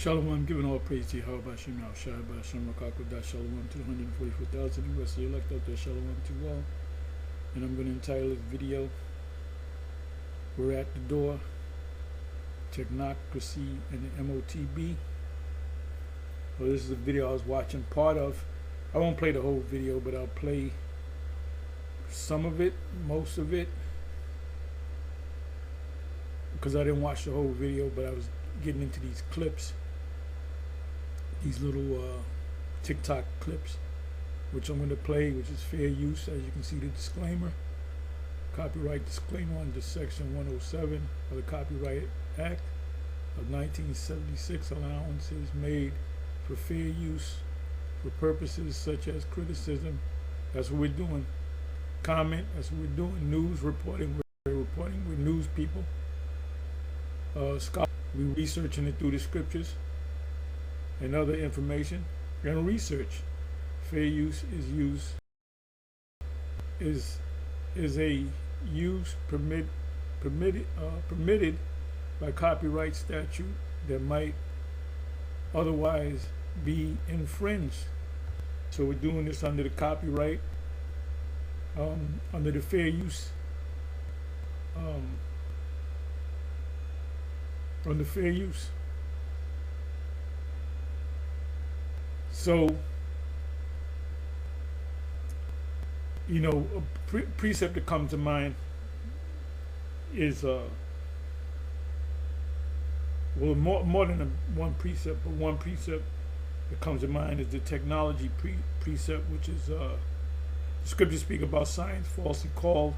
Shalom, giving all praise to Yahweh Shem Shai Basham Rakakudah Shalom to the 144,000 US elect out there, Shalom to all. And I'm going to entitle this video, We're at the Door, Technocracy and the MOTB. Well, this is a video I was watching part of. I won't play the whole video, but I'll play some of it, most of it, because I didn't watch the whole video, but I was getting into these clips, these little TikTok clips, which I'm going to play, which is fair use. As you can see, the disclaimer, copyright disclaimer under Section 107 of the Copyright Act of 1976. Allowances made for fair use for purposes such as criticism. That's what we're doing. Comment. That's what we're doing. News reporting. We're reporting. We're news people. Scholars. We're researching it through the scriptures and other information. We're going to research. Fair use is a use permitted by copyright statute that might otherwise be infringed. So we're doing this under the copyright, under the fair use, under fair use. So, you know, a precept that comes to mind is well, more than one precept, but one precept that comes to mind is the technology precept, which is the scriptures speak about science falsely called.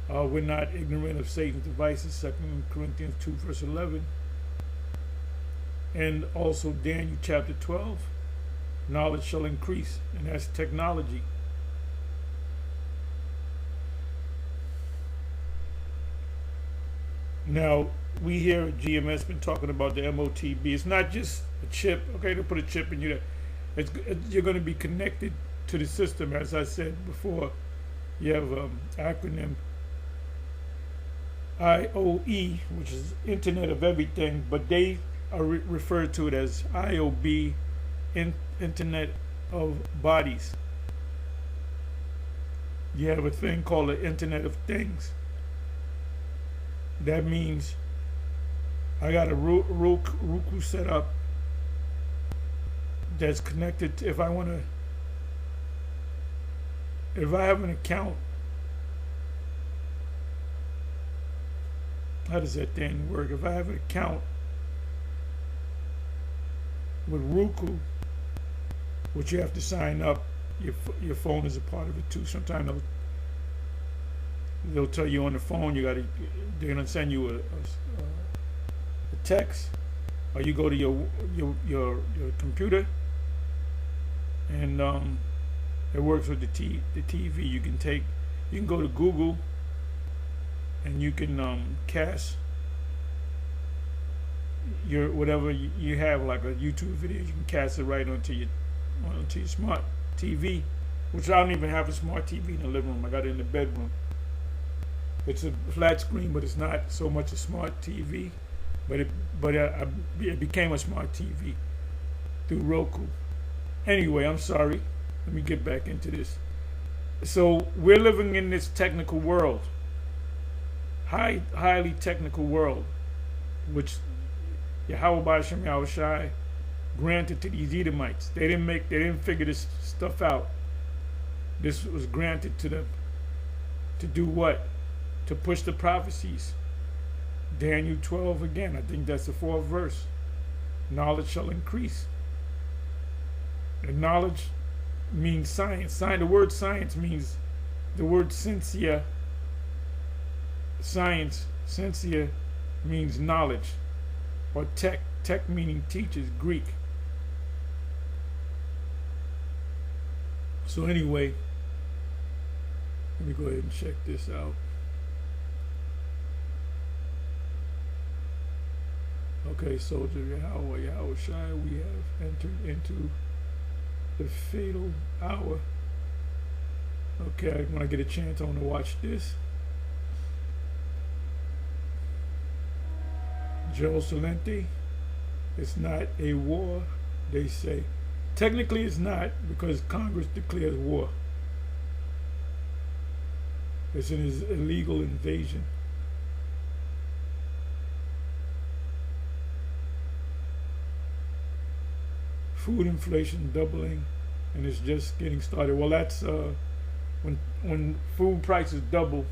We're not ignorant of Satan's devices, 2 Corinthians 2 verse 11. And also Daniel chapter 12, knowledge shall increase, and that's technology. Now, we here at GMS been talking about the MOTB. It's not just a chip. Okay, they put a chip in you. You're going to be connected to the system. As I said before, you have acronym IOE, which is Internet of Everything, but they are referred to it as IOB, Internet of Bodies. You have a thing called the Internet of Things. That means I got a Roku set up that's connected to, if I have an account, how does that thing work? If I have an account with Roku, which you have to sign up, your phone is a part of it too. Sometimes they'll tell you on the phone they're gonna send you a text, or you go to your computer, and it works with the TV. You can go to Google, and you can cast your whatever you have, like a YouTube video. You can cast it right onto your smart TV, which I don't even have a smart TV in the living room. I got it in the bedroom. It's a flat screen, but it's not so much a smart TV. But it became a smart TV through Roku. Anyway, I'm sorry. Let me get back into this. So we're living in this technical world, highly technical world, which Yahweh Shem Shai granted to these Edomites. They didn't figure this stuff out. This was granted to them to do what? To push the prophecies. Daniel 12 again, I think that's the 4th verse. Knowledge shall increase. And knowledge means science. The word science means the word sensia. Science, sensia, means knowledge, or tech. Tech meaning teachers, Greek. So anyway, let me go ahead and check this out. Okay, soldier Yahweh Shai, we have entered into the fatal hour. Okay, when I get a chance, I want to watch this. Joel Salenti, It's not a war, they say. Technically it's not, because Congress declares war. It's an illegal invasion. Food inflation doubling, and it's just getting started. Well, that's when food prices double.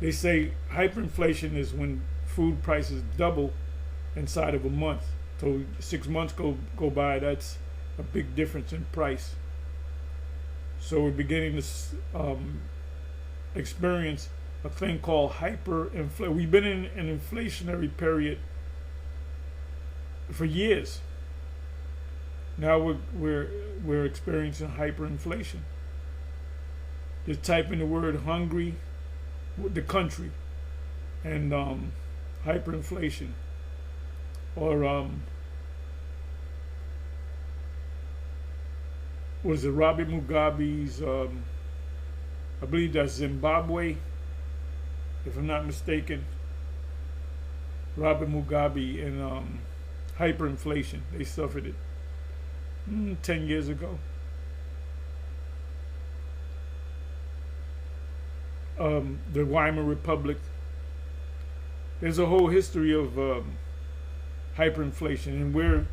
They say hyperinflation is when food prices double inside of a month. So 6 months go by, that's a big difference in price. So we're beginning to experience a thing called hyperinflation. We've been in an inflationary period for years. Now we're experiencing hyperinflation. Just type in the word hungry, the country, and hyperinflation, or what is it? Robert Mugabe's, I believe that's Zimbabwe, if I'm not mistaken. Robert Mugabe and hyperinflation. They suffered it 10 years ago. The Weimar Republic. There's a whole history of hyperinflation, and we're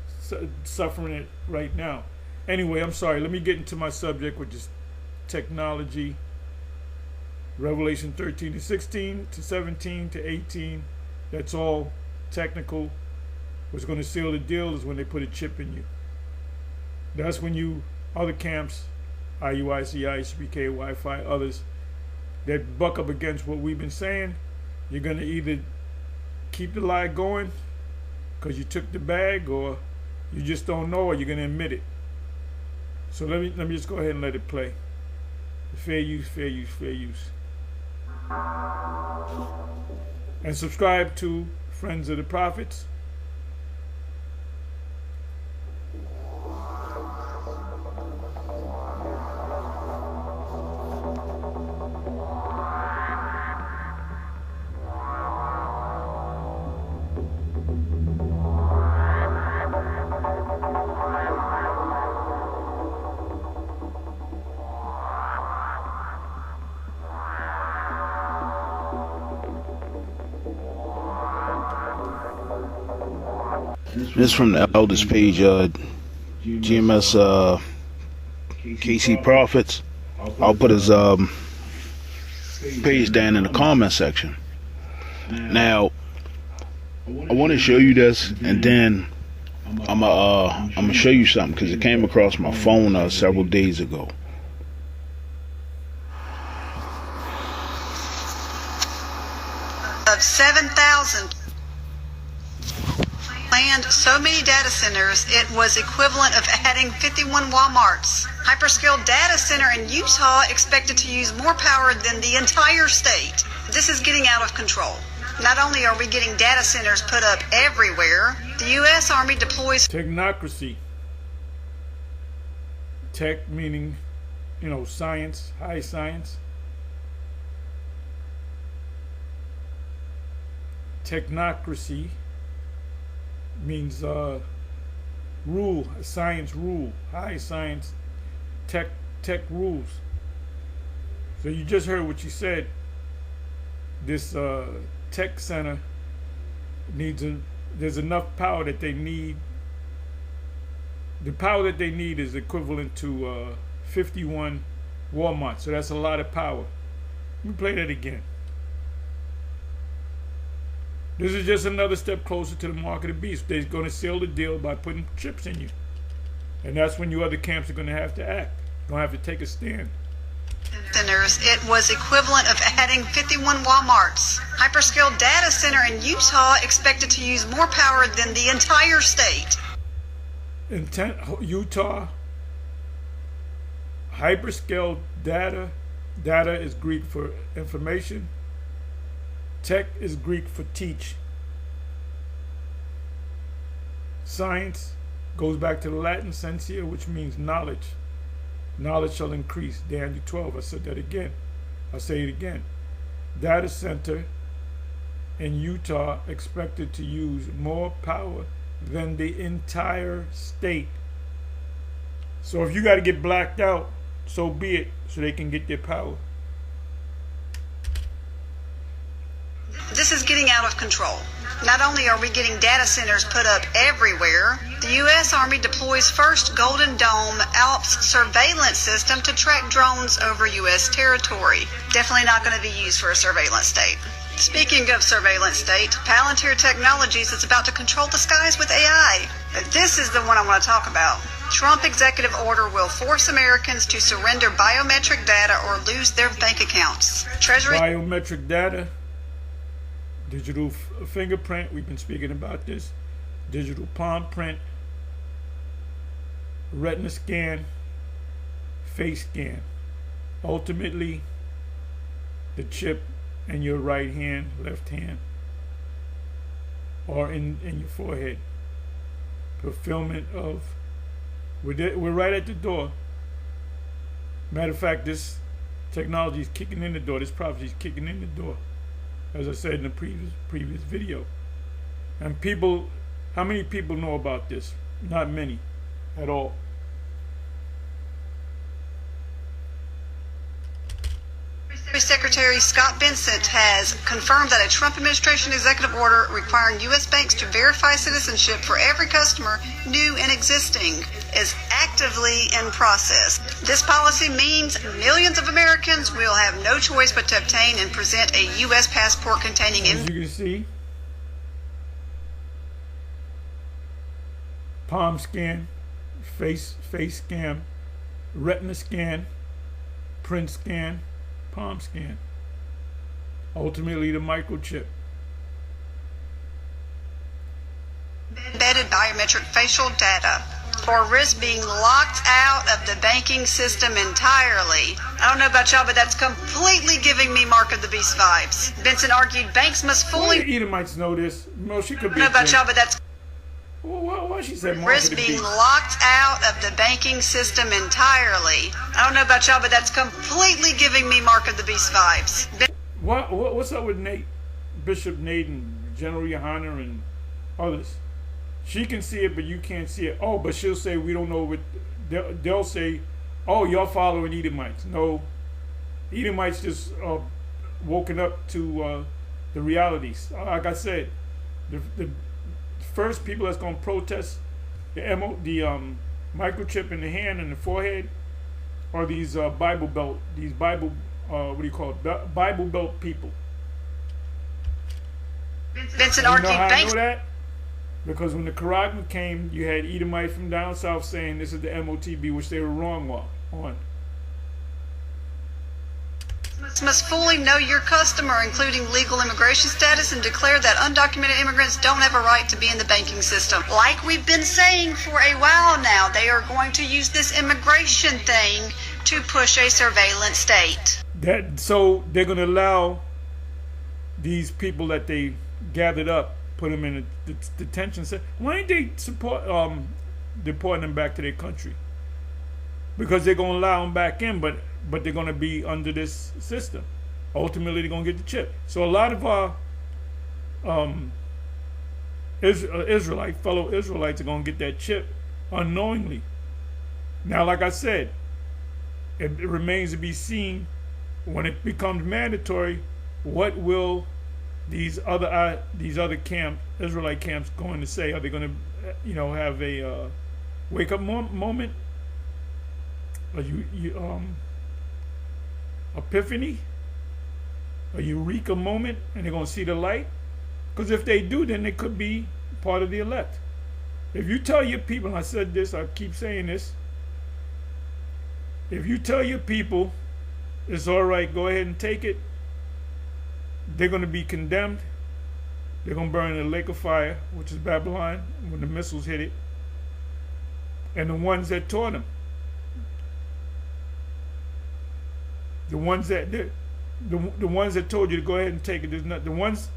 suffering it right now. Anyway, I'm sorry. Let me get into my subject, which is technology. Revelation 13 to 16 to 17 to 18. That's all technical. What's going to seal the deal is when they put a chip in you. That's when you, other camps, IUIC, ISBK, Wi-Fi, others, that buck up against what we've been saying, you're going to either keep the lie going because you took the bag, or you just don't know, or you're going to admit it. So let me just go ahead and let it play. Fair use, fair use, fair use. And subscribe to Friends of the Prophets. This is from the elders page, GMS KC Prophets. I'll put his page down in the comment section. Now, I want to show you this, and then I'm gonna show you something, because it came across my phone several days ago. Of 7,000 planned so many data centers, it was equivalent of adding 51 Walmarts. Hyperscale data center in Utah expected to use more power than the entire state. This is getting out of control. Not only are we getting data centers put up everywhere, the U.S. Army deploys Technocracy. Tech meaning, science, high science. Technocracy means rule, science rule, high science, tech rules. So you just heard what she said. This tech center there's enough power that they need. The power that they need is equivalent to 51 Walmart. So that's a lot of power. Let me play that again. This is just another step closer to the mark of the beast. They're going to seal the deal by putting chips in you. And that's when you other camps are going to have to act. You're going to have to take a stand. Centers, it was equivalent of adding 51 Walmarts. Hyperscale data center in Utah expected to use more power than the entire state. Utah, hyperscale data is Greek for information. Tech is Greek for teach. Science goes back to the Latin sensia, which means knowledge. Knowledge shall increase. Daniel 12. I said that again. I'll say it again. Data center in Utah expected to use more power than the entire state. So if you got to get blacked out, so be it, so they can get their power. This is getting out of control. Not only are we getting data centers put up everywhere, the U.S. Army deploys first Golden Dome Alps surveillance system to track drones over U.S. territory. Definitely not going to be used for a surveillance state. Speaking of surveillance state, Palantir Technologies is about to control the skies with AI. This is the one I want to talk about. Trump executive order will force Americans to surrender biometric data or lose their bank accounts. Treasury Biometric data, digital fingerprint, we've been speaking about this, digital palm print, retina scan, face scan. Ultimately, the chip in your right hand, left hand, or in your forehead. Fulfillment of, we're right at the door. Matter of fact, this technology is kicking in the door. This prophecy is kicking in the door, as I said in the previous video. And people, how many people know about this? Not many at all. Secretary Scott Bessent has confirmed that a Trump administration executive order requiring U.S. banks to verify citizenship for every customer, new and existing, is actively in process. This policy means millions of Americans will have no choice but to obtain and present a U.S. passport containing As you can see, palm scan, face scan, retina scan, print scan, palm scan. Ultimately, the microchip. Embedded biometric facial data, or risk being locked out of the banking system entirely. I don't know about y'all, but that's completely giving me Mark of the Beast vibes. Bessent argued banks must fully. The Edomites know this. Well, she could be. I don't know about y'all, but that's. Why she said Mark Risk of the being Beast? locked out of the banking system entirely. I don't know about y'all, but that's completely giving me Mark of the Beast vibes. What's up with Nate, Bishop Nate, and General Yohana and others? She can see it, but you can't see it. Oh, but she'll say we don't know what. They'll say, oh, y'all following Edomites. No, Edomites just woken up to the realities. Like I said, the first people that's going to protest the microchip in the hand and the forehead are these Bible Belt, what do you call it? Bible Belt people. Bessent You know argued how I banks. know that? Because when the Quran came, you had Edomites from down south saying this is the MOTB, which they were wrong on. Must fully know your customer, including legal immigration status, and declare that undocumented immigrants don't have a right to be in the banking system. Like we've been saying for a while now, they are going to use this immigration thing to push a surveillance state. So they're going to allow these people that they gathered up, put them in a detention center. Why ain't they support deporting them back to their country? Because they're going to allow them back in, but they're going to be under this system. Ultimately, they're going to get the chip. So a lot of our fellow Israelites are going to get that chip unknowingly. Now, like I said, it remains to be seen when it becomes mandatory. What will these other camps, Israelite camps, going to say? Are they going to, have a wake up moment? Epiphany, a eureka moment, and they're going to see the light? Because if they do, then they could be part of the elect. If you tell your people, and I said this, I keep saying this, if you tell your people it's all right, go ahead and take it, they're going to be condemned. They're going to burn in a lake of fire, which is Babylon, when the missiles hit it. And the ones that taught them, the ones that told you to go ahead and take it, there's not, the ones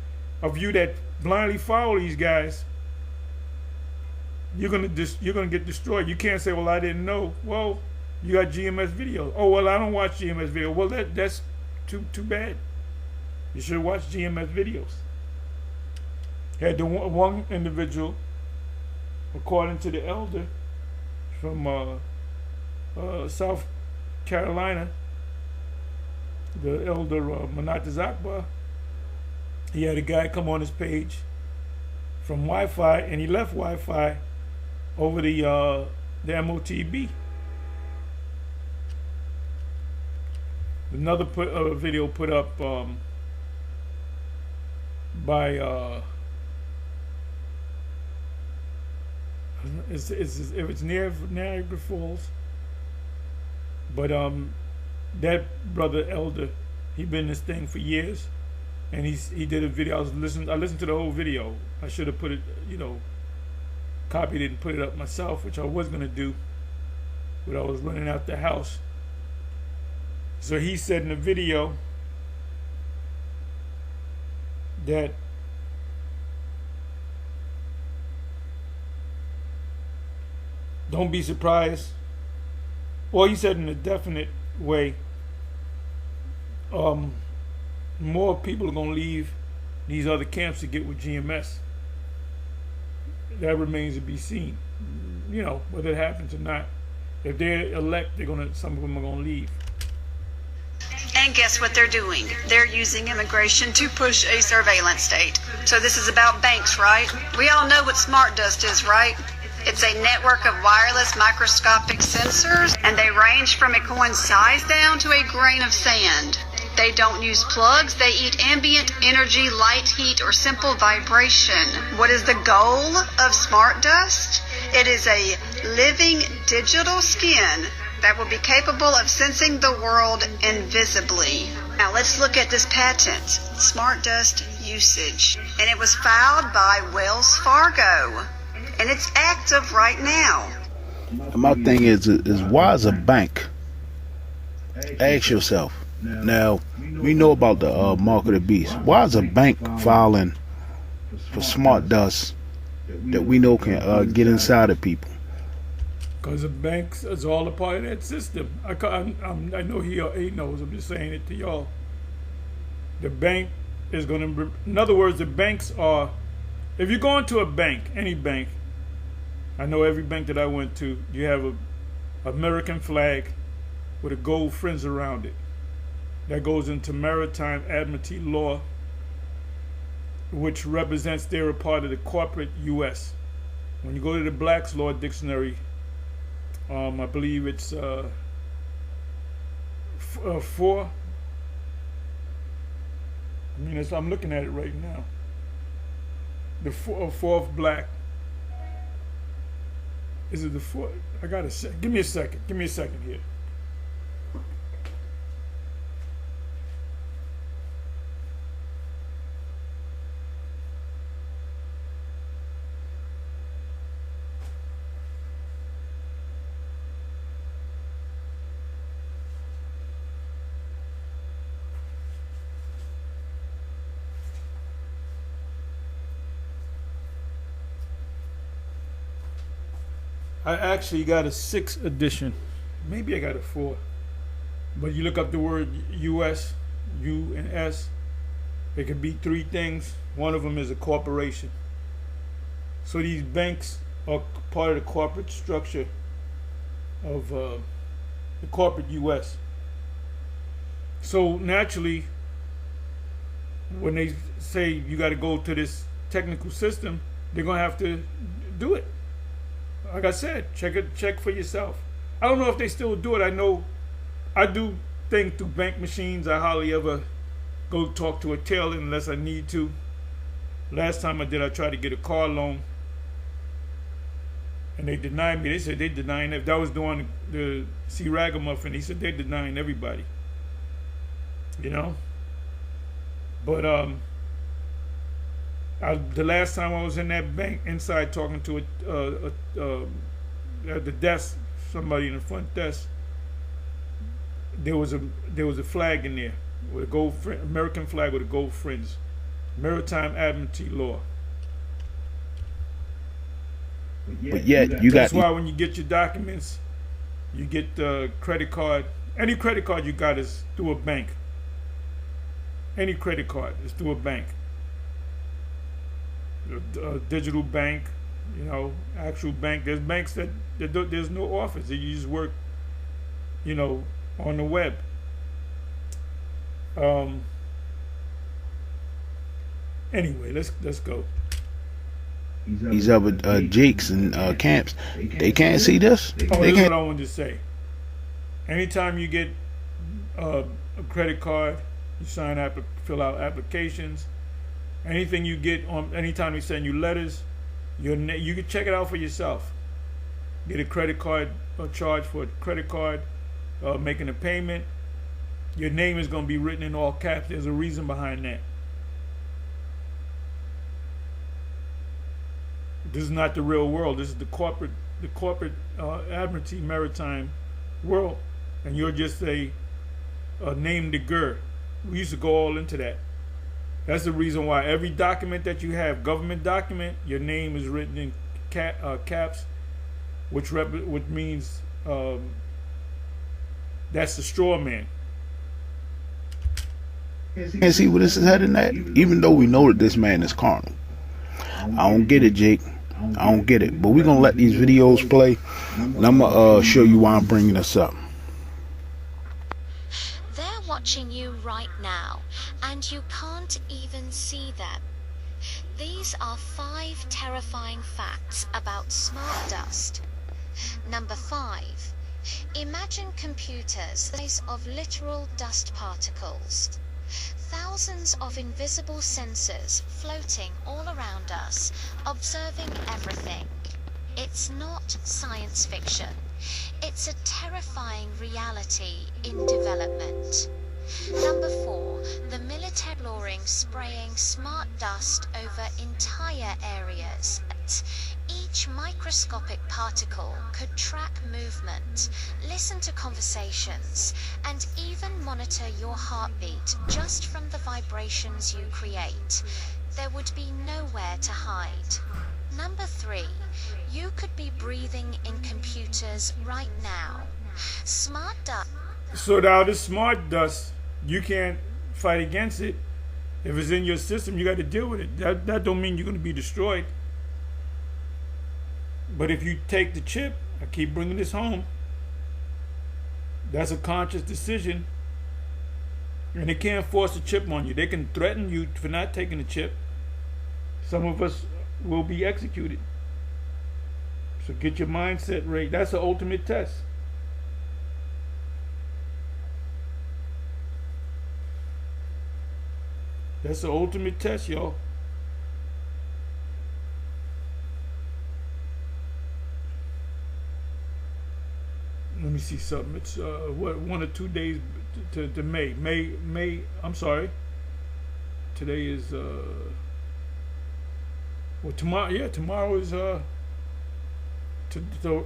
of you that blindly follow these guys, you're gonna get destroyed. You can't say, well, I didn't know. Well, you got GMS video. Oh, well, I don't watch GMS video. Well, that's too bad. You should watch GMS videos. Had the one individual according to the elder from South Carolina, the elder Manatazakba, he had a guy come on his page from Wi-Fi, and he left Wi-Fi over the MOTB. Another video put up by if it's near Niagara Falls, but that brother elder, he been in this thing for years, and he did a video. I listened to the whole video. I should have put it, copied it and put it up myself, which I was gonna do, but I was running out the house. So he said in the video that don't be surprised. Well, he said in a definite way, more people are going to leave these other camps to get with GMS. That remains to be seen, whether it happens or not. If they're elect, some of them are going to leave. And guess what they're doing? They're using immigration to push a surveillance state. So this is about banks, right? We all know what smart dust is, right? It's a network of wireless microscopic sensors, and they range from a coin size down to a grain of sand. They don't use plugs. They eat ambient energy, light, heat, or simple vibration. What is the goal of smart dust? It is a living digital skin that will be capable of sensing the world invisibly. Now let's look at this patent, smart dust usage. And it was filed by Wells Fargo. And it's active right now. My thing is why is a bank? Ask yourself. Now, we know about the mark of the beast. Why is a bank filing for smart dust that we know can get inside of people? Because the banks is all a part of that system. I know he knows. I'm just saying it to y'all. The bank is going to... In other words, the banks are... If you go into a bank, any bank, I know every bank that I went to, you have a American flag with a gold fringe around it. That goes into maritime admiralty law, which represents they're a part of the corporate U.S. When you go to the Black's Law Dictionary, I believe it's 4. I'm looking at it right now. The fourth black. Is it the fourth? I gotta say. Give me a second. Give me a second here. I actually got a 6th edition. Maybe I got a 4. But you look up the word U.S., U and S, it could be 3 things. One of them is a corporation. So these banks are part of the corporate structure of the corporate U.S. So naturally, when they say you got to go to this technical system, they're going to have to do it. Like I said, check for yourself. I don't know if they still do it. I know I do things through bank machines. I hardly ever go talk to a teller unless I need to. Last time I did, I tried to get a car loan, and they denied me. They said they denying it. That was doing the C. Ragamuffin. He said they're denying everybody. But the last time I was in that bank, inside talking to at the desk, somebody in the front desk, there was a flag in there with a gold American flag with a gold fringe, maritime admiralty law. But yet that's why when you get your documents, you get the credit card. Any credit card you got is through a bank. Any credit card is through a bank. A digital bank, You know, actual bank. There's banks that there's no office. That you just work, you know, on the web. Anyway, let's go. These other jakes and camps, they can't see this. Oh, this is what I wanted to say. Anytime you get a credit card, you sign up, fill out applications. Anything you get on, anytime they send you letters, you can check it out for yourself. Get a credit card, charge for a credit card, making a payment. Your name is going to be written in all caps. There's a reason behind that. This is not the real world. This is the corporate Admiralty Maritime world, and you're just a name de guerre. We used to go all into that. That's the reason why every document that you have, government document, your name is written in caps, which means that's the straw man. And see where this is heading at? Even though we know that this man is carnal. I don't get it, Jake. I don't get it. But we're going to let these videos play. And I'm going to show you why I'm bringing this up. They're watching you right now, and you can't even see them. These are 5 terrifying facts about smart dust. Number 5. Imagine computers the size of literal dust particles. Thousands of invisible sensors floating all around us, observing everything. It's not science fiction. It's a terrifying reality in development. Number 4, the military exploring spraying smart dust over entire areas. Each microscopic particle could track movement, listen to conversations, and even monitor your heartbeat just from the vibrations you create. There would be nowhere to hide. Number 3, you could be breathing in computers right now. Smart dust. So now this smart dust, you can't fight against it. If it's in your system, you got to deal with it. That don't mean you're going to be destroyed. But if you take the chip, I keep bringing this home, that's a conscious decision. And they can't force a chip on you. They can threaten you for not taking the chip. Some of us will be executed. So get your mindset right. That's the ultimate test. That's the ultimate test, y'all. Let me see something. It's what, 1 or 2 days to May. May. I'm sorry. Today is well, tomorrow. Yeah, tomorrow is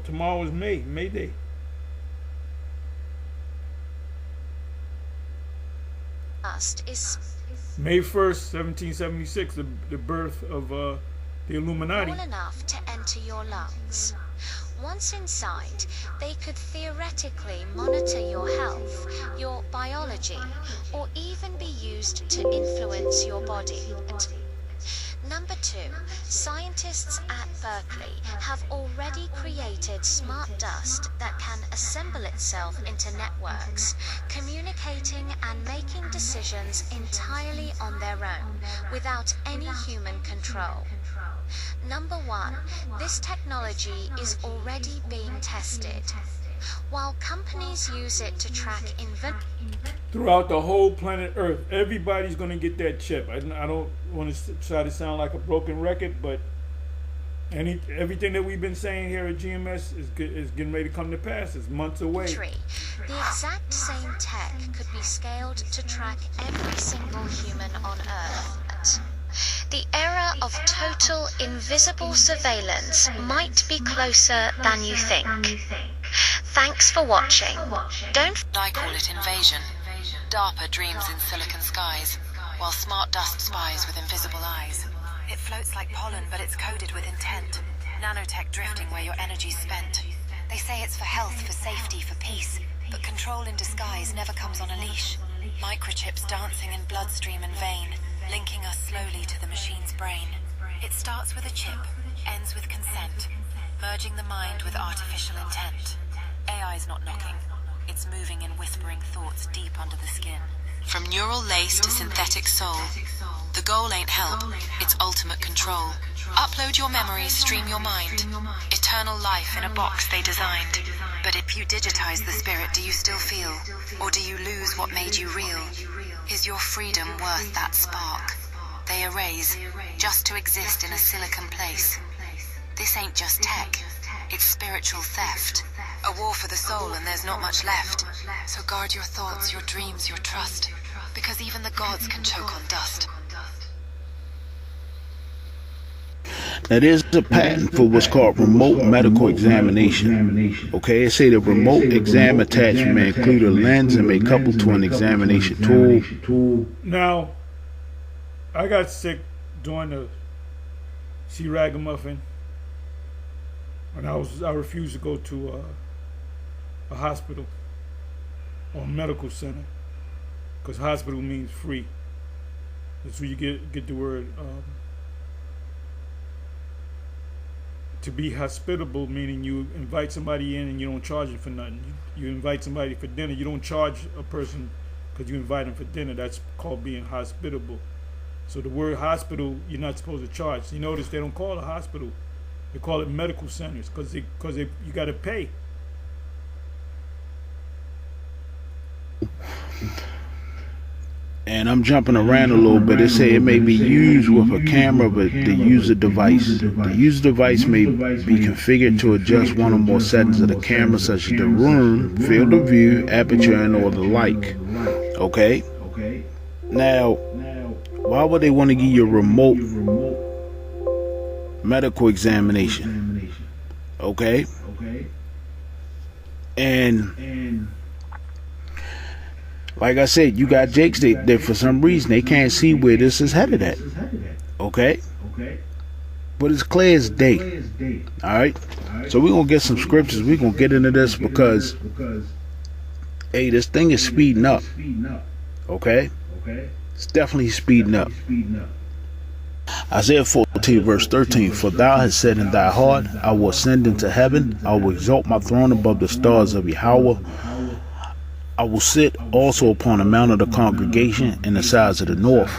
tomorrow is May Day. Is May 1st, 1776, the birth of the Illuminati. small enough to enter your lungs. Once inside, they could theoretically monitor your health, your biology, or even be used to influence your body. Number 2, scientists at Berkeley have already created smart dust that can assemble itself into networks, communicating and making decisions entirely on their own, without any human control. Number 1, this technology is already being tested. While companies use it to track throughout the whole planet Earth, everybody's going to get that chip. I don't want to try to sound like a broken record, but everything that we've been saying here at GMS is getting ready to come to pass. It's months away. The exact same tech could be scaled to track every single human on Earth. The era of total invisible surveillance might be closer than you think. Thanks for watching. I call it invasion. DARPA dreams in silicon skies, while smart dust spies with invisible eyes. It floats like pollen, but it's coded with intent. Nanotech drifting where your energy's spent. They say it's for health, for safety, for peace, but control in disguise never comes on a leash. Microchips dancing in bloodstream and vein, linking us slowly to the machine's brain. It starts with a chip, ends with consent. Merging the mind with artificial intent. AI's not knocking. It's moving in whispering thoughts deep under the skin. From neural lace to synthetic soul, the goal ain't help, it's ultimate control. Upload your memories, stream your mind. Eternal life in a box they designed. But if you digitize the spirit, do you still feel? Or do you lose what made you real? Is your freedom worth that spark? They erase, just to exist in a silicon place. This ain't just tech, it's spiritual theft. A war for the soul and there's not much left. So guard your thoughts, your dreams, your trust. Because even the gods can choke on dust. Now there's a patent for what's called remote medical examination. Okay, it say the remote exam attachment may include a lens and may couple to an examination tool. Now, I got sick during the C. Ragamuffin, and I refused to go to a hospital or a medical center, because hospital means free. That's where you get the word. To be hospitable, meaning you invite somebody in and you don't charge them for nothing. You invite somebody for dinner, you don't charge a person because you invite them for dinner. That's called being hospitable. So the word hospital, you're not supposed to charge. You notice they don't call it a hospital. They call it medical centers because you got to pay. And I'm jumping around a little bit. It say it may be used with a camera, but the user device. The user device may be configured to adjust one or more settings of the camera, such as the room, field of view, aperture, and or the like. Okay? Now, why would they want to give you a remote medical examination? Okay? And like I said, you got Jakes that for some reason they can't see where this is headed at. Okay? But it's clear as day. Alright? So we're going to get some scriptures. We're going to get into this because, hey, this thing is speeding up. Okay? It's definitely speeding up. Isaiah 14 verse 13, for thou hast said in thy heart, I will ascend into heaven, I will exalt my throne above the stars of Yahweh. I will sit also upon the mount of the congregation in the sides of the north.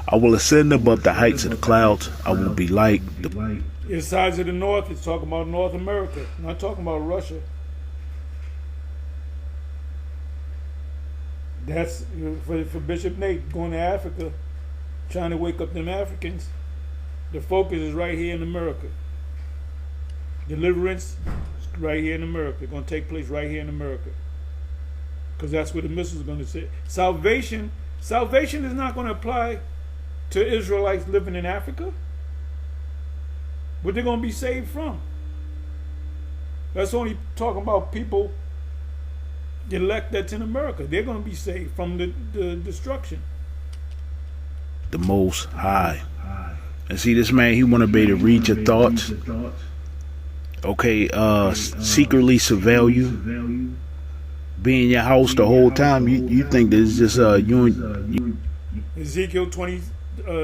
I will ascend above the heights of the clouds. I will be like the sides of the north. It's talking about North America, not talking about Russia. That's for Bishop Nate going to Africa, trying to wake up them Africans. The focus is right here in America. Deliverance is right here in America. It's going to take place right here in America. Because that's what the missiles are going to say. Salvation is not going to apply to Israelites living in Africa. What they're going to be saved from. That's only talking about people, the elect that's in America. They're going to be saved from the destruction. The Most High. And see, this man, he want to be able to read your thoughts. Okay, secretly surveil you. Be in your house the whole time. You think that it's just you. Ezekiel 20,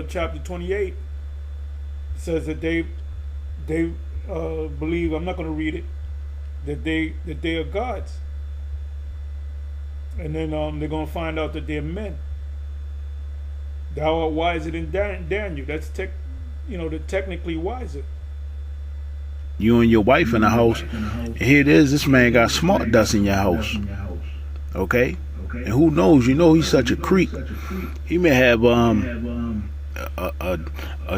chapter 28 says that they believe. I'm not going to read it. That they are gods, and then they're going to find out that they're men. Thou art wiser than Daniel. That's the technically wiser. You and your wife in the house, and here it is. This man got smart dust in your house. Okay? And who knows? You know he's such a creep. He may have a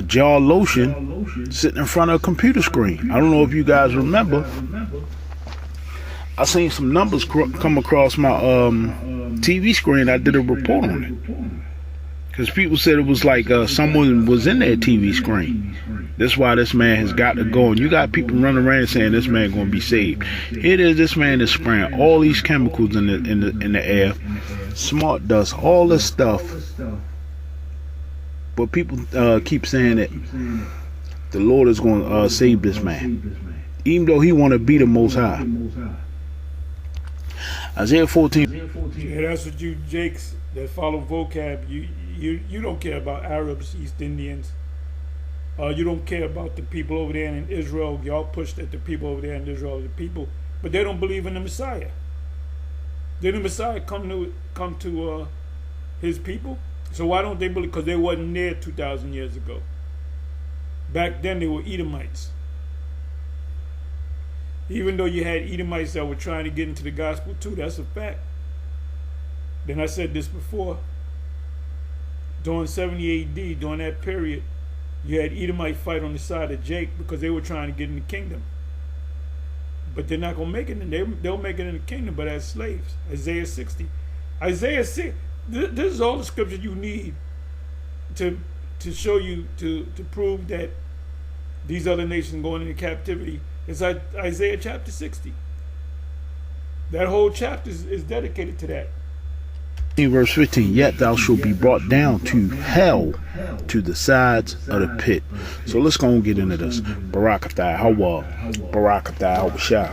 jar lotion sitting in front of a computer screen. I don't know if you guys remember. I seen some numbers come across my TV screen. I did a report on it. Because people said it was like someone was in their TV screen. That's why this man has got to go. And you got people running around saying this man going to be saved. It is, this man is spraying all these chemicals in the air, smart dust, all this stuff. But people keep saying that the Lord is going to save this man, even though he want to be the Most High. Isaiah 14. Yeah, that's what you Jakes that follow vocab. You don't care about Arabs, East Indians. You don't care about the people over there in Israel. Y'all push that the people over there in Israel are the people, but they don't believe in the Messiah. Did the Messiah come to his people? So why don't they believe? Because they wasn't there 2,000 years ago. Back then they were Edomites. Even though you had Edomites that were trying to get into the gospel too, that's a fact. Then I said this before. During 70 AD, during that period, you had Edomite fight on the side of Jake because they were trying to get in the kingdom. But they're not going to make it. They'll make it in the kingdom, but as slaves. Isaiah 60. Isaiah 6. This is all the scripture you need to show you, to prove that these other nations going into captivity. It's Isaiah chapter 60. That whole chapter is dedicated to that. In verse 15, yet thou shalt be brought down to hell, to the sides of the pit. So let's go and get into this. Barakatah Hawa, Barakatah Hawashah,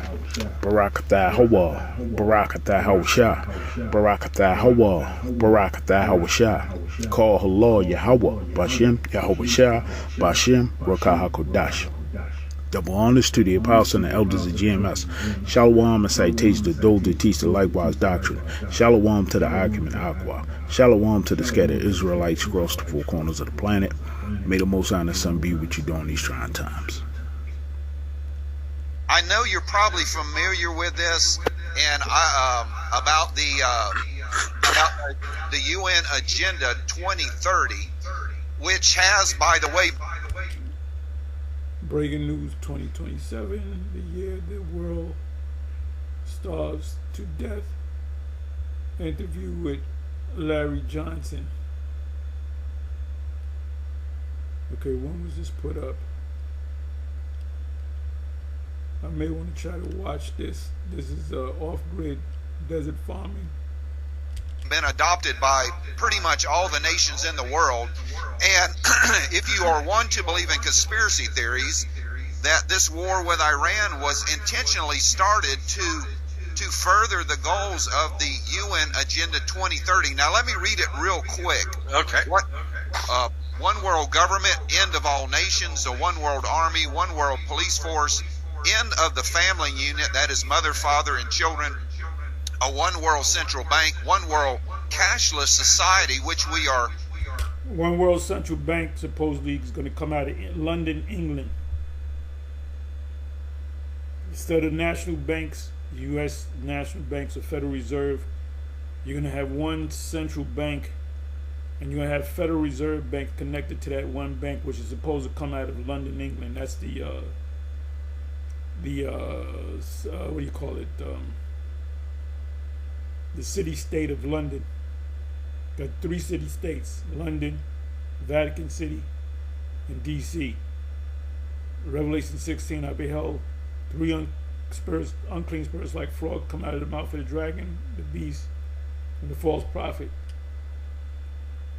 Barakatah Hawa, Barakatah Hawashah, Barakatah Hawa, Barakatah Hawashah. Call Allah Yahweh, Bashem, Yahweh Bashem, Rakah HaKodash. Double honors to the apostles and the elders of GMS. Shalom and citation to those that teach the likewise doctrine. Shalom to the Akim and Aqua. Shalom to the scattered Israelites across the four corners of the planet. May the Most High and the Son be with you during these trying times. I know you're probably familiar with this, and about the UN Agenda 2030, which has, by the way, breaking news 2027, the year the world starves to death. Interview with Larry Johnson. Okay, when was this put up? I may want to try to watch this. This is off-grid desert farming. Been adopted by pretty much all the nations in the world, and if you are one to believe in conspiracy theories, that this war with Iran was intentionally started to further the goals of the UN Agenda 2030. Now let me read it real quick. Okay. One world government, end of all nations, a one world army, one world police force, end of the family unit, that is mother, father, and children, a one world central bank, one world cashless society, which we are. One world central bank supposedly is going to come out of London, England. Instead of national banks, U.S. national banks or Federal Reserve, you're going to have one central bank, and you're going to have Federal Reserve Bank connected to that one bank, which is supposed to come out of London, England. That's the what do you call it? The city-state of London. Got 3 city-states: London, Vatican City, and D.C. Revelation 16, I beheld 3 unclean spirits like frogs come out of the mouth of the dragon, the beast, and the false prophet.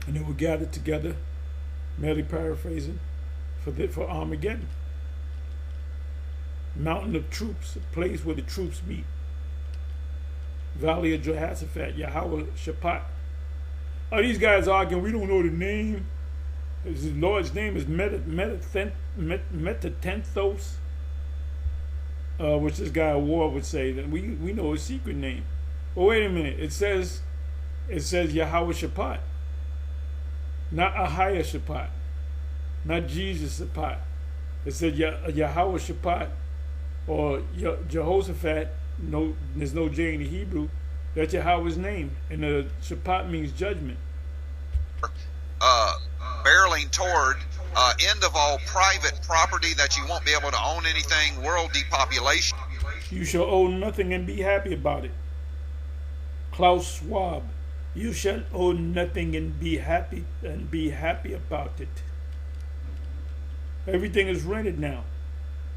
And they were gathered together, merely paraphrasing, for Armageddon. Mountain of troops, a place where the troops meet. Valley of Jehoshaphat, Yahweh Shaphat. Oh, these guys arguing, we don't know the name. The Lord's name is Metatenthos, which this guy of war would say. That we know his secret name. Well, wait a minute. It says Yahweh Shaphat, not Ahia Shaphat, not Jesus Shaphat. It said Yahweh Shaphat, or Jehoshaphat. No, there's no J in the Hebrew. That's Yahweh's name, and the Shaphat means judgment. Barreling toward end of all private property, that you won't be able to own anything, world depopulation. You shall own nothing and be happy about it. Klaus Schwab. You shall own nothing and be happy about it. Everything is rented now.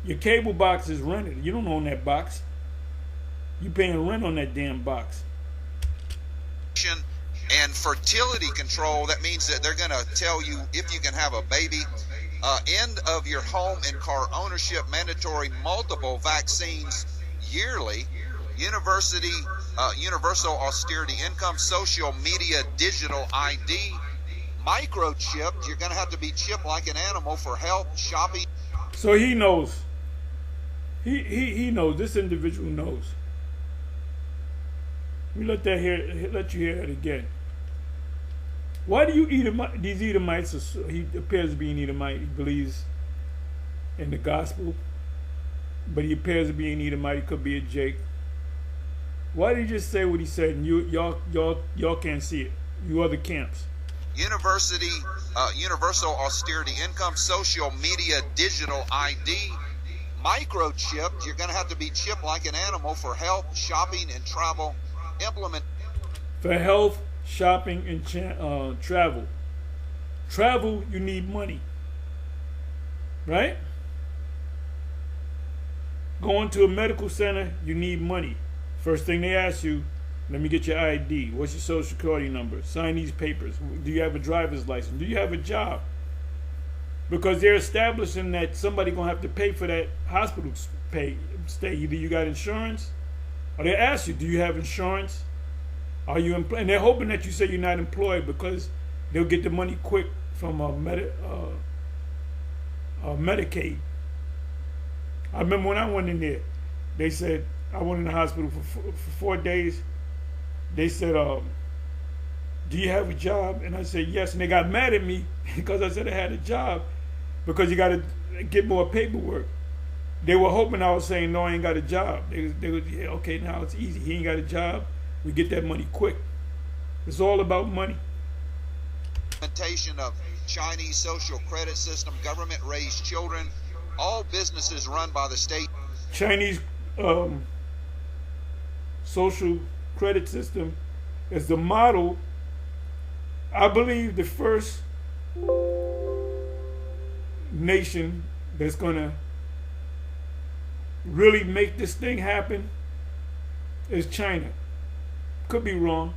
Your cable box is rented. You don't own that box. You paying rent on that damn box. And fertility control, that means that they're going to tell you if you can have a baby. End of your home and car ownership, mandatory multiple vaccines yearly, universal austerity income, social media, digital ID, Microchipped, you're going to have to be chipped like an animal for help, shopping. So he knows. He knows. This individual knows. Let me let you hear that again. Why do you these Edomites? He appears to be an Edomite. He believes in the gospel, but he appears to be an Edomite. He could be a Jake. Why did he just say what he said? And y'all can't see it. You other camps. Universal austerity income, social media, digital ID. Microchipped, you're going to have to be chipped like an animal for health, shopping, and travel. Implement. For health, shopping, and travel. Travel, you need money. Right? Going to a medical center, you need money. First thing they ask you, let me get your ID. What's your social security number? Sign these papers. Do you have a driver's license? Do you have a job? Because they're establishing that somebody gonna have to pay for that hospital stay. Either you got insurance, or they ask you, do you have insurance? Are you employed? And they're hoping that you say you're not employed because they'll get the money quick from Medicaid. I remember when I went in there, they said I went in the hospital for 4 days. They said, do you have a job? And I said, yes. And they got mad at me because I said I had a job, because you got to get more paperwork. They were hoping I was saying, no, I ain't got a job. They would, yeah, okay, now it's easy. He ain't got a job. We get that money quick. It's all about money. Implementation of Chinese social credit system, government-raised children, all businesses run by the state. Chinese social credit system is the model. I believe the first nation that's gonna really make this thing happen is China. Could be wrong.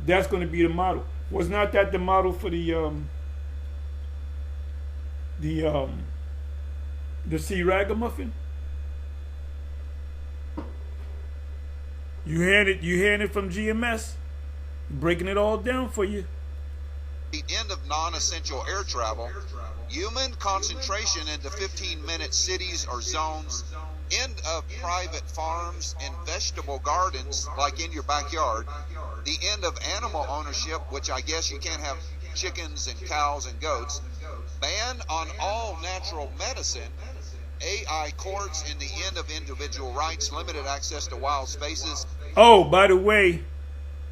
That's going to be the model. Was not that the model for the sea ragamuffin? You hearing it from GMS, breaking it all down for you. The end of non-essential air travel, human concentration into 15-minute cities or zones, end of private farms and vegetable gardens like in your backyard, the end of animal ownership, which I guess you can't have chickens and cows and goats, ban on all natural medicine, AI courts, and the end of individual rights, limited access to wild spaces. Oh, by the way,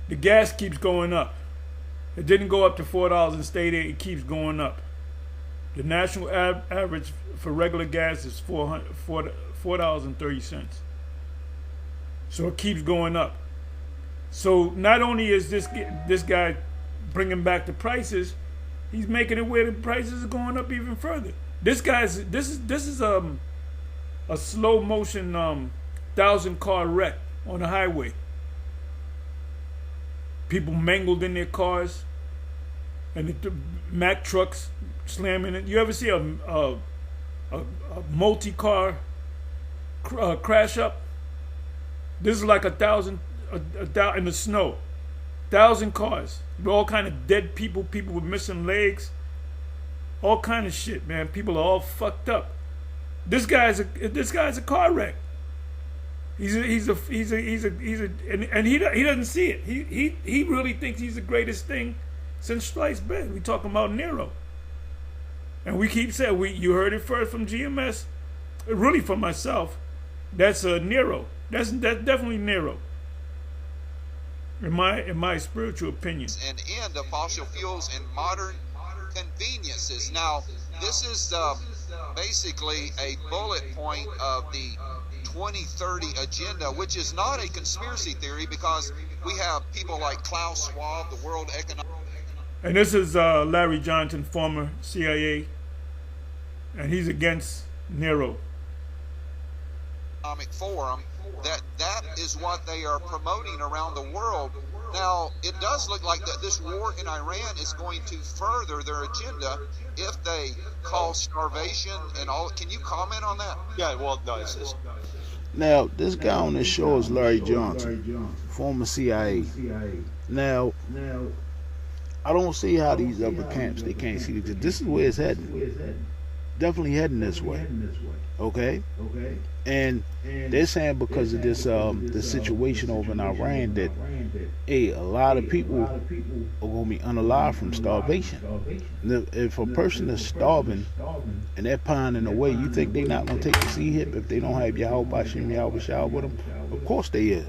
the gas keeps going up. It didn't go up to $4 and stay there. It keeps going up. The national average for regular gas is $4.30. So it keeps going up. So not only is this guy bringing back the prices, he's making it where the prices are going up even further. This is a slow motion 1,000-car wreck on the highway. People mangled in their cars, and the Mack trucks slamming it. You ever see a multi-car crash up? This is like 1,000 in the snow. 1,000 cars, all kind of dead people, people with missing legs, all kind of shit, man. People are all fucked up. This guy's a car wreck. And he doesn't see it. He really thinks he's the greatest thing since sliced bread. We talking about Nero, and we keep saying you heard it first from GMS, really from myself. That's Nero. That's definitely Nero. In my spiritual opinion. An end of fossil fuels and modern conveniences. Now, this is basically a bullet point of the 2030 agenda, which is not a conspiracy theory, because we have people like Klaus Schwab, the World Economic. And this is Larry Johnson, former CIA, and he's against Nero. Forum. That is what they are promoting around the world. Now, it does look like that this war in Iran is going to further their agenda if they cause starvation and all. Can you comment on that? Yeah, well, no, it's Now, this guy on this show is Larry Johnson, former CIA. Now, I don't see how these other camps, they can't see this. This is where it's heading. Definitely heading this way. Okay? And they're saying because of this the situation over in Iran that, hey, a lot of people are going to be unalive from starvation. If a person is starving and they're pining away, you think they're not going to take the sea hip if they don't have Yahweh Bashim Yahweh Shah with them? Of course they is.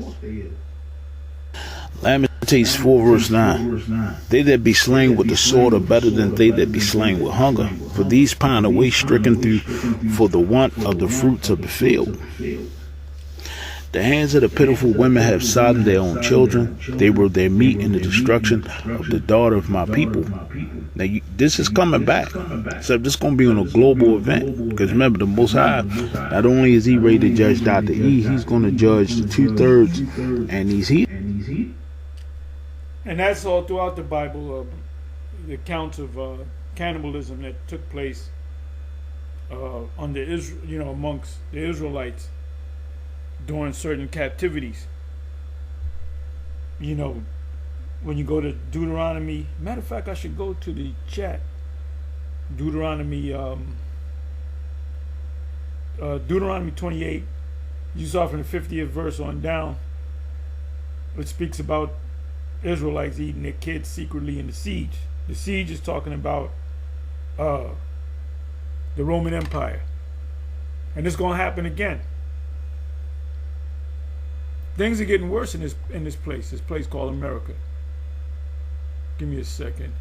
Lamentations 4 verse 9. They that be slain with the sword are better than they that be slain with hunger. For these pine away stricken through for the want of the fruits of the field. The hands of the pitiful women have sodden their own children. They were their meat in the destruction of the daughter of my people. Now, this is coming back. Except this is going to be on a global event. Because remember, the Most High, not only is he ready to judge Dr. E, he's going to judge the 2/3 and he's here. And that's all throughout the Bible, the accounts of cannibalism that took place under Israel, amongst the Israelites during certain captivities. When you go to Deuteronomy, matter of fact, I should go to the chat. Deuteronomy 28, you saw from the 50th verse on down, it speaks about Israelites eating their kids secretly in the siege. The siege is talking about the Roman Empire. And it's going to happen again. Things are getting worse in this place called America. Give me a second.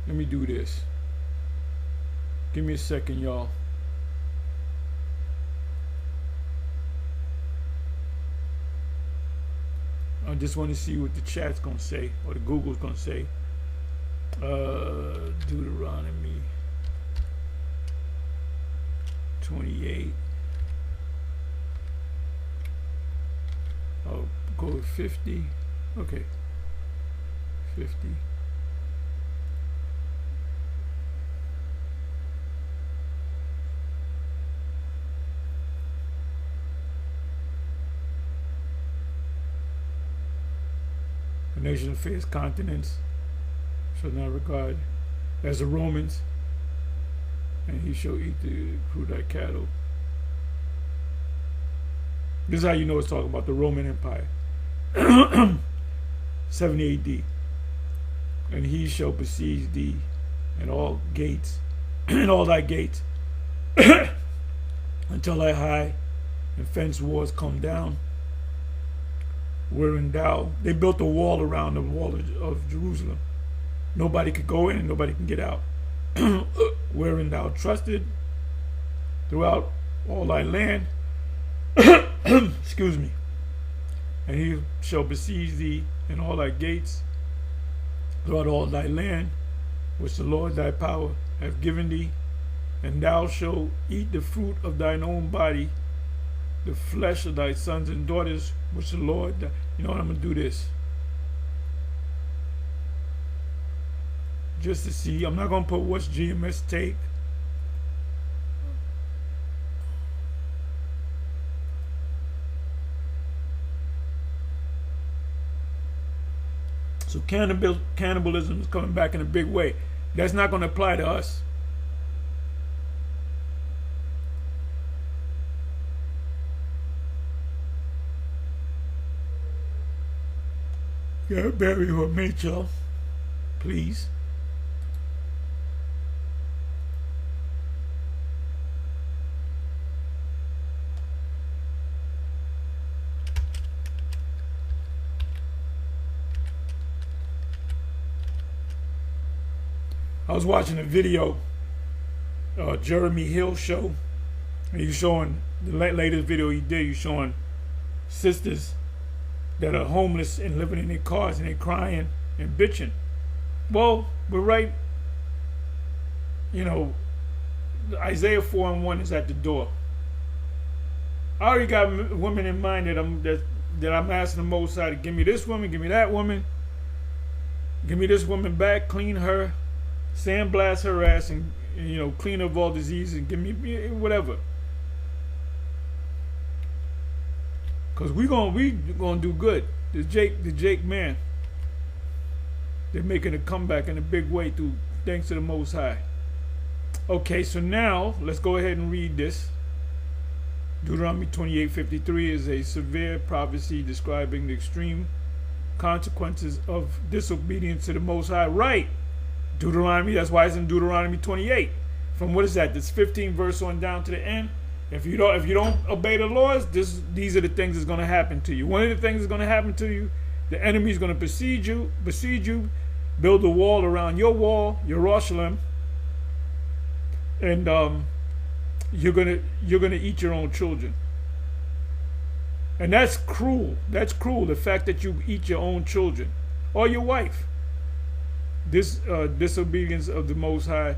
Let me do this. Give me a second, y'all. I just want to see what the chat's going to say, or the Google's going to say. Deuteronomy 28. I'll go with 50. Okay. 50. The nation of faith continents shall not regard as the Romans, and he shall eat the fruit of thy cattle. This is how you know it's talking about the Roman Empire. 70 AD. And he shall besiege thee and all gates, and all thy gates, until thy high and fenced walls come down, wherein they built a wall around the wall of Jerusalem. Nobody could go in and nobody can get out. Wherein thou trusted throughout all thy land, excuse me, and he shall besiege thee in all thy gates throughout all thy land, which the Lord thy power hath given thee, and thou shalt eat the fruit of thine own body, the flesh of thy sons and daughters, which the Lord, you know what, I'm going to do this. Just to see, I'm not going to put what's GMS take. So cannibalism is coming back in a big way. That's not going to apply to us. Yeah, bury her Mitchell, please. I was watching a video, Jeremy Hill show, and he's showing the latest video he did. He's showing sisters that are homeless and living in their cars and they're crying and bitching. Well, we're right. Isaiah 4:1 is at the door. I already got women in mind that I'm asking the Most High to give me this woman, give me that woman, give me this woman back, clean her, sandblast her ass, and clean up all diseases, and give me whatever. Cause we gonna do good. The Jake man. They're making a comeback in a big way through thanks to the Most High. Okay, so now let's go ahead and read this. Deuteronomy 28:53 is a severe prophecy describing the extreme consequences of disobedience to the Most High. Right, Deuteronomy. That's why it's in Deuteronomy 28. From what is that? This 15th verse on down to the end. If you don't obey the laws, these are the things that's going to happen to you. One of the things that's going to happen to you, the enemy is going to besiege you, build a wall around your wall, Jerusalem, and you're gonna eat your own children. And that's cruel. That's cruel. The fact that you eat your own children or your wife. This disobedience of the Most High,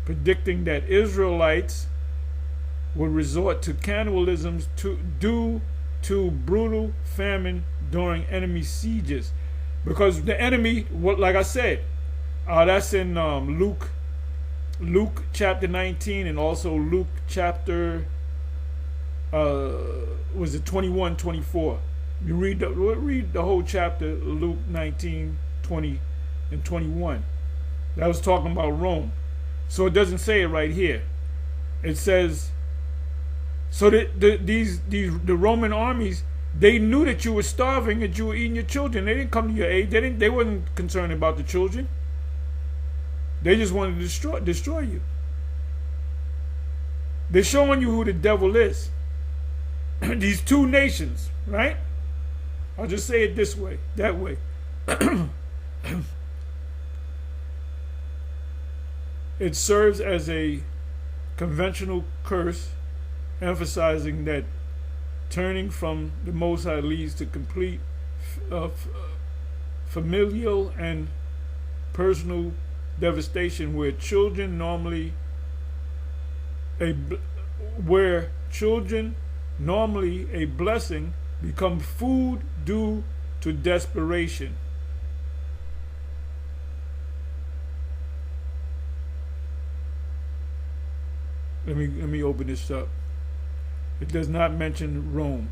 predicting that Israelites would resort to cannibalism due to brutal famine during enemy sieges, because the enemy, like I said, that's in Luke chapter 19, and also Luke chapter 21, 24. You read the whole chapter, Luke 19, 20, and 21. That was talking about Rome. So it doesn't say it right here. It says, so that the Roman armies, they knew that you were starving and you were eating your children. They didn't come to your aid. They weren't concerned about the children. They just wanted to destroy you. They're showing you who the devil is. These two nations, right? I'll just say it this way, that way. It serves as a conventional curse, emphasizing that turning from the Most High leads to complete familial and personal devastation, where children normally a blessing become food due to desperation. Let me open this up. It does not mention Rome.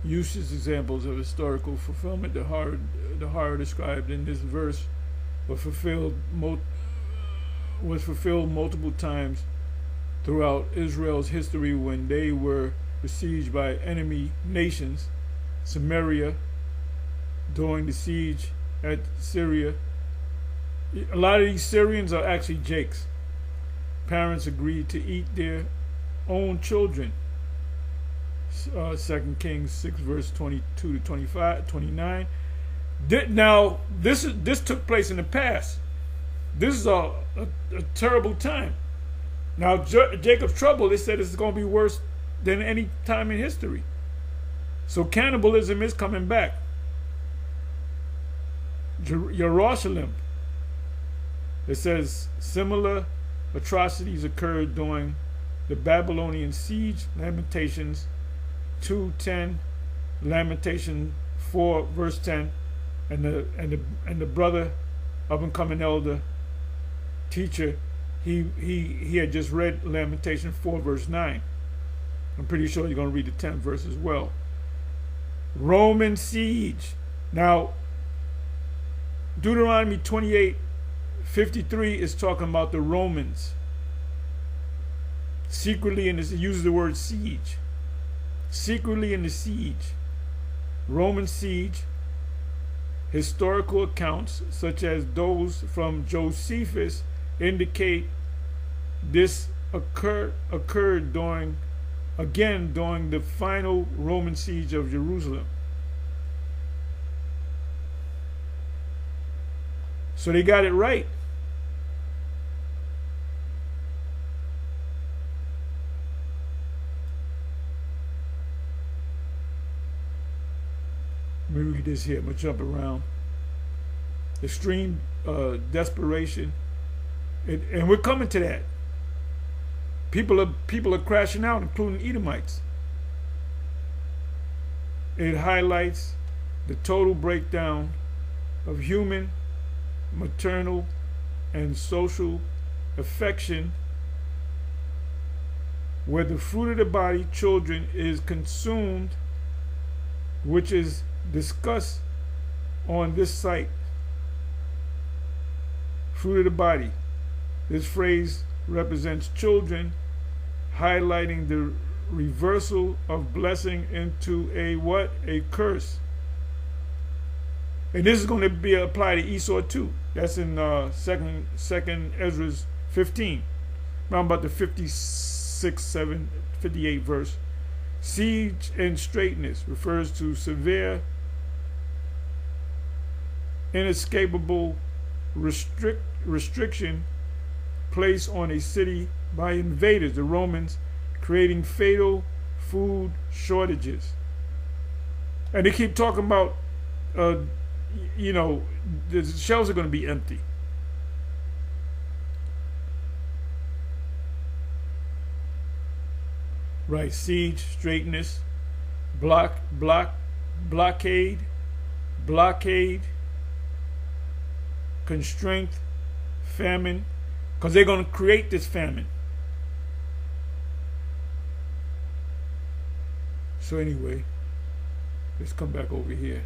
Uses examples of historical fulfillment. The horror described in this verse was fulfilled multiple times throughout Israel's history when they were besieged by enemy nations. Samaria, during the siege at Syria. A lot of these Syrians are actually Jakes. Parents agreed to eat their own children. 2 Kings 6 verse 22 to 29. Now this took place in the past. This is a terrible time. Now Jacob's trouble, they said it's going to be worse than any time in history. So cannibalism is coming back. Jerusalem, it says similar atrocities occurred during the Babylonian siege. Lamentations 2:10, Lamentation 4 verse 10, and the brother up and coming elder teacher, he had just read Lamentation 4 verse 9. I'm pretty sure you're going to read the 10th verse as well. Roman siege. Now Deuteronomy 28:53 is talking about the Romans. Secretly, and it uses the word siege. Secretly in the siege. Roman siege. Historical accounts, such as those from Josephus, indicate this occurred during the final Roman siege of Jerusalem. So they got it right. Let me read this here. I'm going to jump around. Extreme desperation. And we're coming to that. People are crashing out, including Edomites. It highlights the total breakdown of human, maternal, and social affection, where the fruit of the body, children, is consumed, which is discussed on this site. Fruit of the body. This phrase represents children, highlighting the reversal of blessing into a what? A curse. And this is going to be applied to Esau too. That's in second Ezra's 15. Around about the 58 verse. Siege and straightness refers to severe, inescapable restriction placed on a city by invaders, the Romans, creating fatal food shortages. And they keep talking about, you know, the shelves are going to be empty. Right, siege, straightness, blockade, constraint, famine, because they're going to create this famine. So anyway, let's come back over here.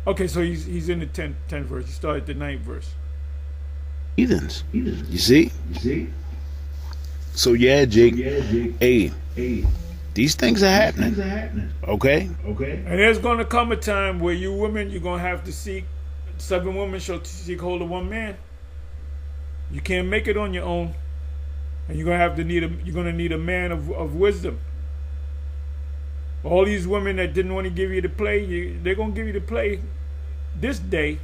Okay, so he's in the 10th verse. He started the 9th verse. Heathens. You see? So yeah, Jake. Hey, these things are happening. Okay? And there's going to come a time where you women, you're going to have to seek, 7 women shall seek hold of 1 man. You can't make it on your own. And you're going to need a man of wisdom. All these women that didn't want to give you the play, they're going to give you the play this day.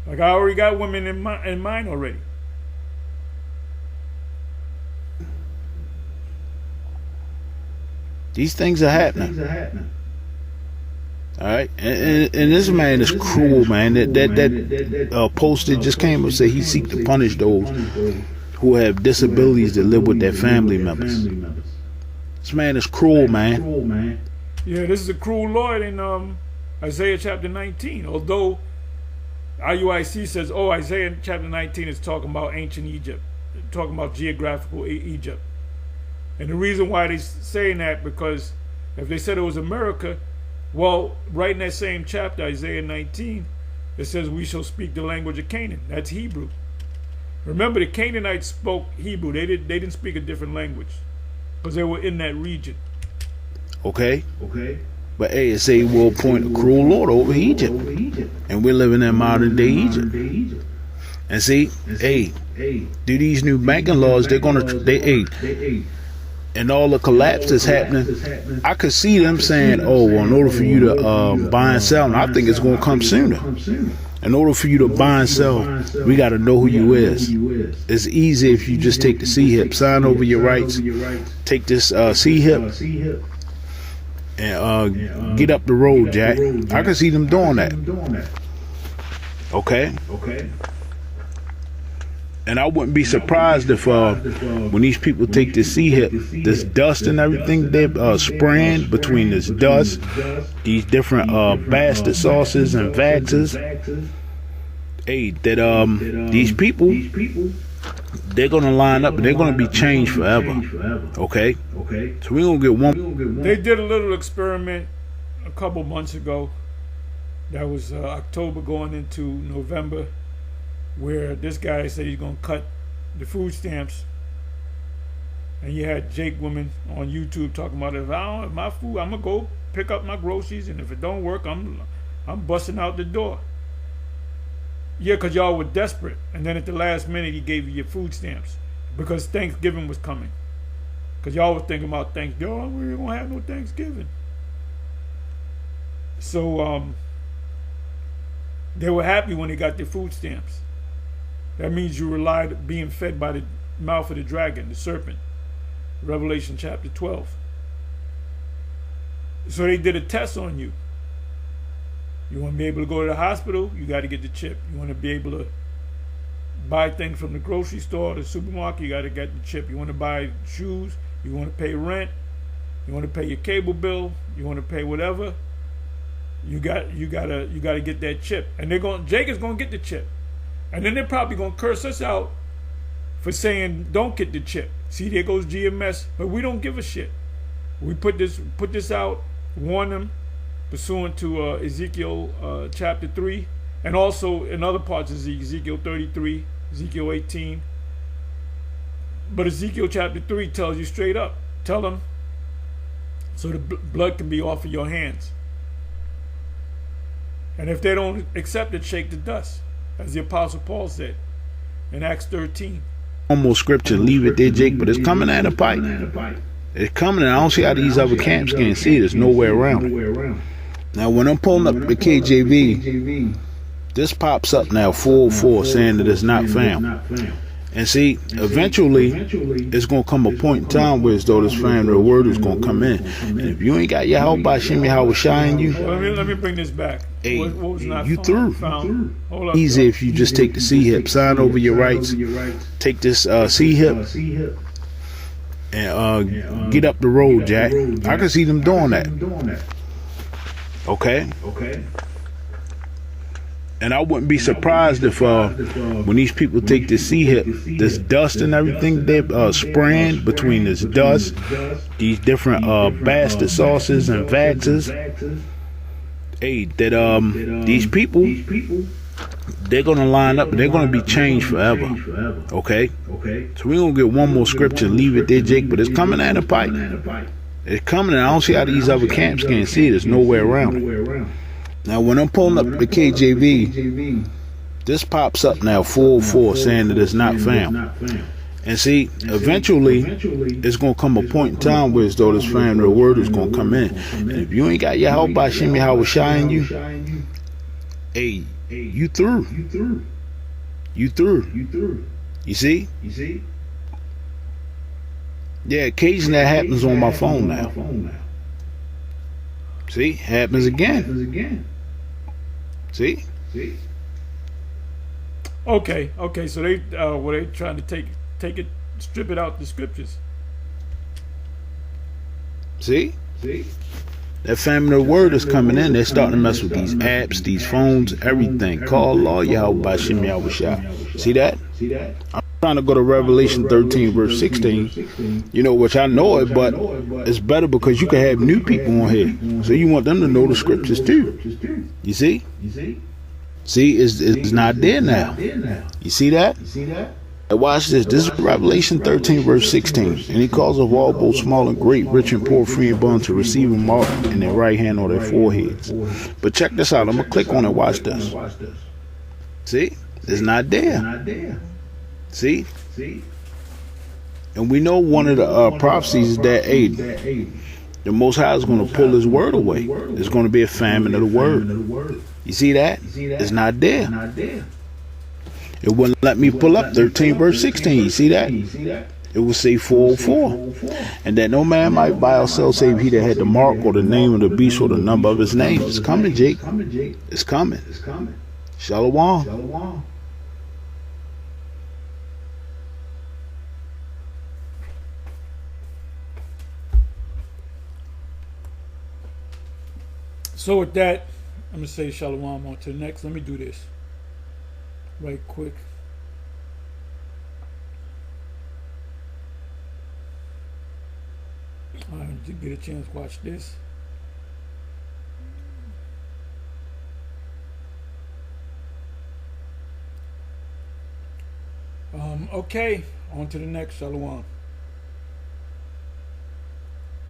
Like I already got women in mind already. These things are happening. All right, and this man is cruel, man. That post that just came up said he seek to punish those who have disabilities that live with their family members. This man is cruel, man. Yeah, this is a cruel Lord in Isaiah chapter 19. Although IUIC says, oh, Isaiah chapter 19 is talking about ancient Egypt, talking about geographical Egypt. And the reason why they're saying that, because if they said it was America, well, right in that same chapter, Isaiah 19, it says we shall speak the language of Canaan. That's Hebrew. Remember, the Canaanites spoke Hebrew. They didn't speak a different language because they were in that region. Okay. But hey, it say we'll appoint a cruel Lord over Egypt. And we're living in modern day Egypt. And see, hey, do these new banking laws, and all the collapse that's happening, I could see them saying, oh, well, in order for you to buy and sell, and I think it's going to come sooner. In order for you to buy and sell, we got to know who you is. It's easy if you just take the C-HIP, sign over your rights, take this C-HIP, and get up the road, Jack. I can see them doing that. Okay? And I wouldn't be surprised if when these people take this C-HIP, this dust and everything they're spraying between this dust, these different bastard sauces and vaxes, hey, that these people, they're going to line up and they're going to be changed forever. Okay? So we're going to get one. They did a little experiment a couple months ago. That was October going into November, where this guy said he's going to cut the food stamps. And you had Jake women on YouTube talking about, if I don't have my food, I'm going to go pick up my groceries, and if it don't work, I'm busting out the door. Yeah, because y'all were desperate. And then at the last minute, he gave you your food stamps because Thanksgiving was coming. Because y'all were thinking about Thanksgiving. Oh, we ain't going to have no Thanksgiving. So they were happy when they got their food stamps. That means you relied being fed by the mouth of the dragon, the serpent. Revelation chapter 12. So they did a test on you. You want to be able to go to the hospital, you got to get the chip. You want to be able to buy things from the grocery store or the supermarket, you got to get the chip. You want to buy shoes, you want to pay rent, you want to pay your cable bill, you want to pay whatever, you gotta get that chip. And Jake is going to get the chip. And then they're probably going to curse us out for saying don't get the chip. See, there goes GMS, but we don't give a shit. We put this out, warn them, pursuant to Ezekiel chapter 3, and also in other parts of Ezekiel 33, Ezekiel 18. But Ezekiel chapter 3 tells you straight up, tell them so the blood can be off of your hands. And if they don't accept it, shake the dust, as the Apostle Paul said in Acts 13. One more scripture, leave it there, Jake, but it's coming at a pipe. It's coming, and I don't see how these other camps can't see it. There's no way around it. Now, when I'm pulling up the KJV, this pops up now, 404, saying that it's not found. And see, eventually, it's going to come a point in time where as though this family of word is going to come in. And if you ain't got your help by Shimmy how was shying you, let me bring this back. Hey, what was not you found? Hold up, easy if you just take the C-hip, sign over your rights, take this C-hip, and get up the road, Jack. I can see them doing that. Okay? And I wouldn't be surprised if when these people take this C-hip, this dust and everything they're spraying between this dust, these different bastard sauces and vaxes, hey, that these people, they're going to line up and they're going to be changed forever. Okay? So we're going to get one more scripture, leave it there, Jake, but it's coming at a pipe. It's coming, and I don't see how these other camps can't see it. There's no way around it. Now, when I'm pulling up the KJV, this pops up now, 404, saying that it's not found. And see, eventually, it's going to come a point in time where as though this family of word is going to come in. And if you ain't got your help by Shimmy how was shying you, hey, you through. You see? Yeah, occasionally that happens on my phone now. See, happens again. See? Okay. So they were they trying to take it, strip it out the scriptures. See? That family of word is coming in. They're starting to mess with these apps, these phones, everything. Call law Yahweh by Shimmy Awashah. See that? I'm trying to go to Revelation 13 verse 16, which I know it, but it's better because you can have new people on here, so you want them to know the scriptures too. You see, it's not there now. You see that? And watch this. This is Revelation 13 verse 16, and he calls of all, both small and great, rich and poor, free and bond, to receive a mark in their right hand or their foreheads. But check this out. I'm gonna click on it. Watch this. See, it's not there. See? And we know one of the prophecies is that the Most High is going to pull his word away. There's going to be a famine of the word. You see that? It's not there. It wouldn't let me pull up 13 verse 16. You see that? It would say 404. And that no man might buy or sell save he that had the mark or the name of the beast or the number of his name. It's coming, Jake. It's coming. Shalom. So with that, I'm going to say shalom on to the next. Let me do this right quick. To get a chance to watch this. Okay, on to the next. Shalom.